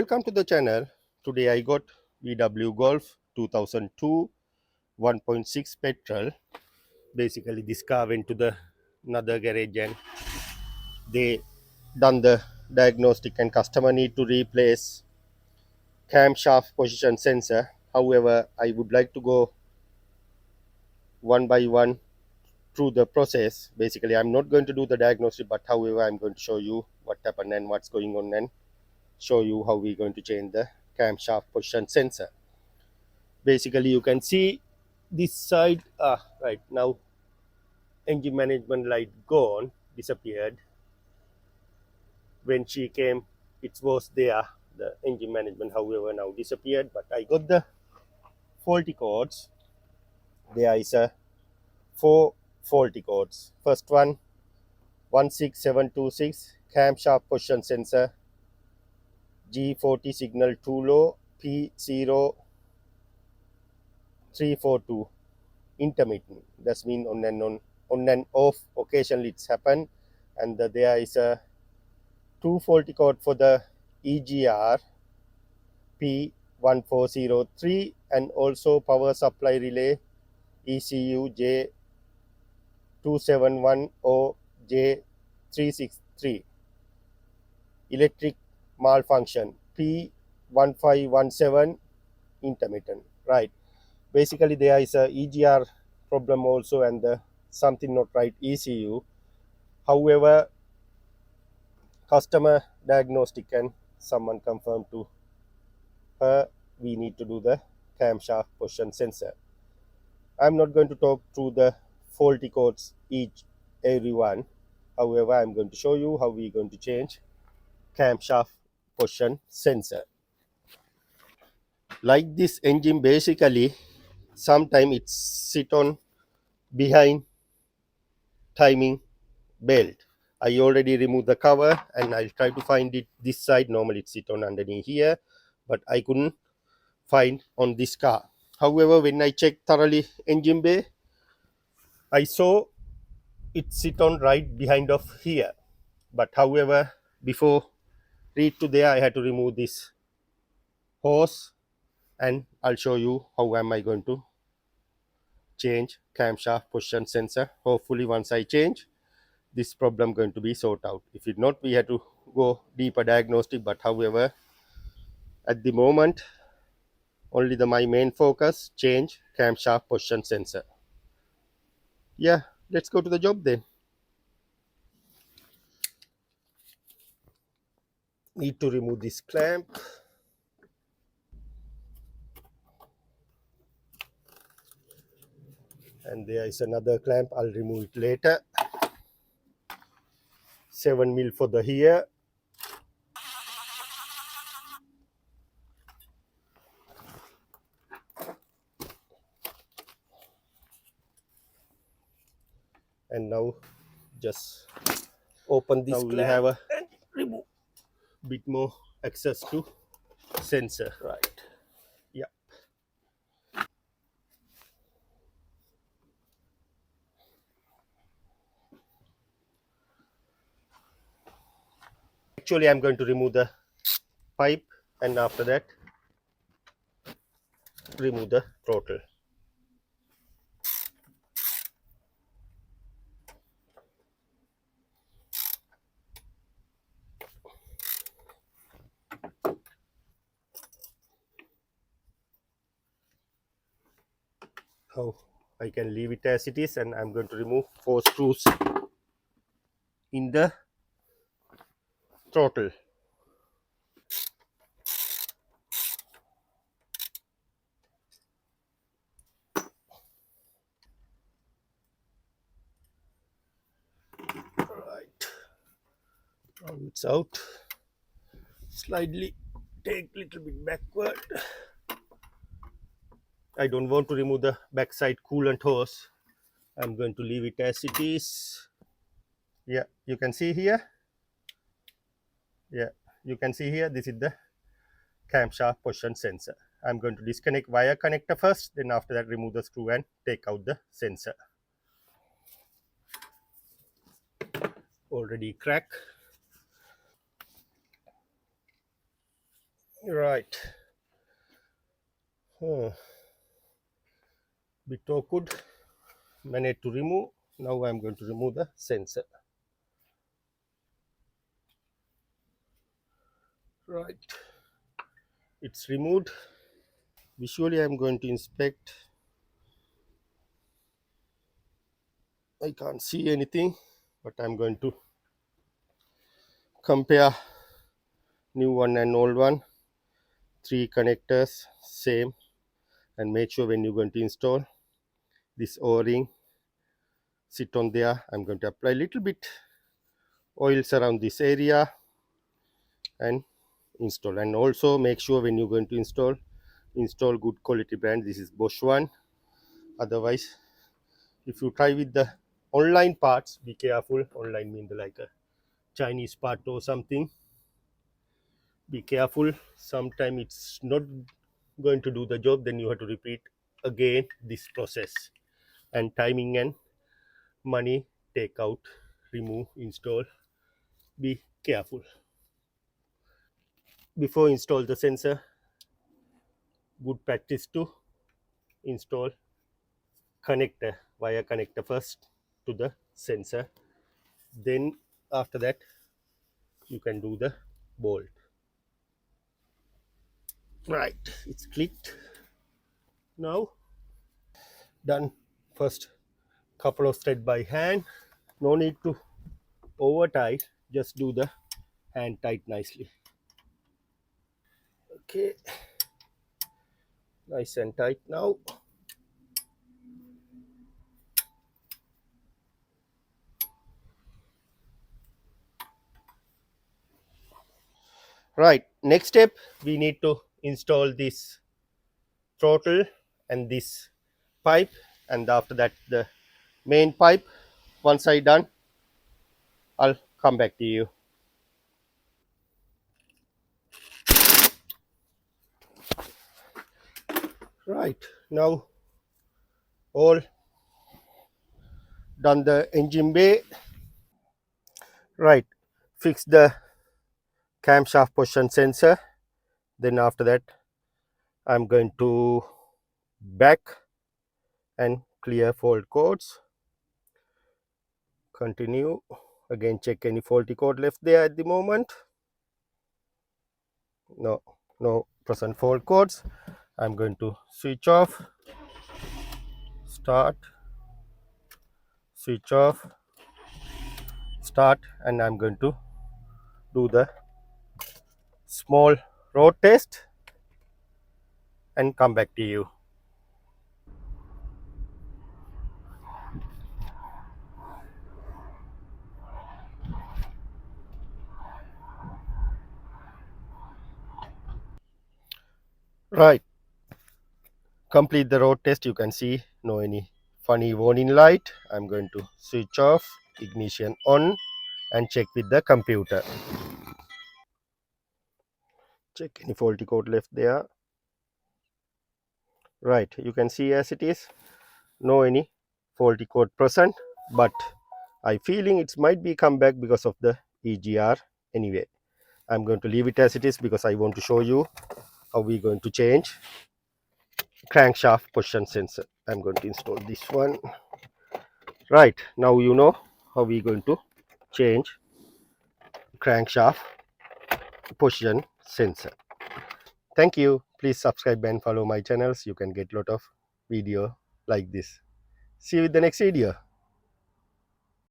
Welcome to the channel. Today I got VW Golf 2002 1.6 petrol. Basically this car went to the another garage and they done the diagnostic and customer need to replace camshaft position sensor. However, I would like to go one by one through the process. Basically I'm not going to do the diagnostic, but however I'm going to show you what happened and what's going on and show you how we're going to change the camshaft position sensor. Basically you can see this side, right now engine management light gone, disappeared. When she came it was there, the engine management, however now disappeared. But I got the faulty codes. There is a 4 faulty codes. First one 16726 camshaft position sensor, G40 signal too low, P0342 intermittent. That's mean on and off, occasionally it's happened. And there is a 2 faulty code for the EGR P1403 and also power supply relay ECU J271 or J363, electric malfunction P1517 intermittent. Right, basically there is a EGR problem also and something not right ECU. However, customer diagnostic and someone confirmed to her we need to do the camshaft position sensor. I'm not going to talk through the faulty codes every one. However, I'm going to show you how we're going to change camshaft position sensor. Like this engine, basically sometimes it sit on behind timing belt. I already removed the cover and I'll try to find it this side. Normally it sit on underneath here, but I couldn't find on this car. However, when I checked thoroughly engine bay, I saw it sit on right behind of here. But however, before reach to there, I had to remove this hose and I'll show you how am I going to change camshaft position sensor. Hopefully once I change, this problem going to be sorted out. If it not, we had to go deeper diagnostic. But however, at the moment only my main focus change camshaft position sensor. Yeah, let's go to the job then. Need to remove this clamp. And there is another clamp, I'll remove it later. 7mm for the here. And now just open this. Now we have a and remove bit more access to sensor. Right, yeah. Actually I'm going to remove the pipe and after that remove the throttle. Now I can leave it as it is and I'm going to remove 4 screws in the throttle. Right, now it's out. Slightly take little bit backward. I don't want to remove the backside coolant hose. I'm going to leave it as it is. Yeah, you can see here. Yeah, you can see here, this is the camshaft position sensor. I'm going to disconnect wire connector first, then after that remove the screw and take out the sensor. Already cracked. Right. Bit awkward. Managed to remove. Now I'm going to remove the sensor. Right. It's removed. Visually I'm going to inspect. I can't see anything, but I'm going to compare new one and old one. 3 connectors same, and make sure when you're going to install this o-ring sit on there. I'm going to apply a little bit oils around this area and install. And also make sure when you're going to install good quality brand. This is Bosch one. Otherwise, if you try with the online parts, be careful. Online means like a Chinese part or something. Be careful. Sometimes it's not going to do the job, then you have to repeat again this process, and timing and money, take out, remove, install. Be careful. Before install the sensor, good practice to install connector, wire connector first to the sensor, then after that you can do the bolt. Right, it's clicked now. Done first couple of thread by hand. No need to over tight, just do the hand tight nicely. Okay, nice and tight now. Right, next step, we need to install this throttle and this pipe, and after that the main pipe. Once I done, I'll come back to you. Right, now all done the engine bay. Right, fix the camshaft position sensor. Then after that I'm going to back and clear fault codes. Continue again, check any faulty code left there at the moment. No present fault codes. I'm going to switch off, start, switch off, start, and I'm going to do the small road test and come back to you. Right, complete the road test. You can see no any funny warning light. I'm going to switch off, ignition on, and check with the computer. Check any faulty code left there. Right, you can see as it is, no any faulty code present, but I feeling it might be come back because of the EGR. Anyway, I'm going to leave it as it is because I want to show you how we're going to change crankshaft position sensor. I'm going to install this one. Right, now you know how we're going to change crankshaft position sensor. Thank you. Please subscribe and follow my channels. You can get a lot of video like this. See you in the next video.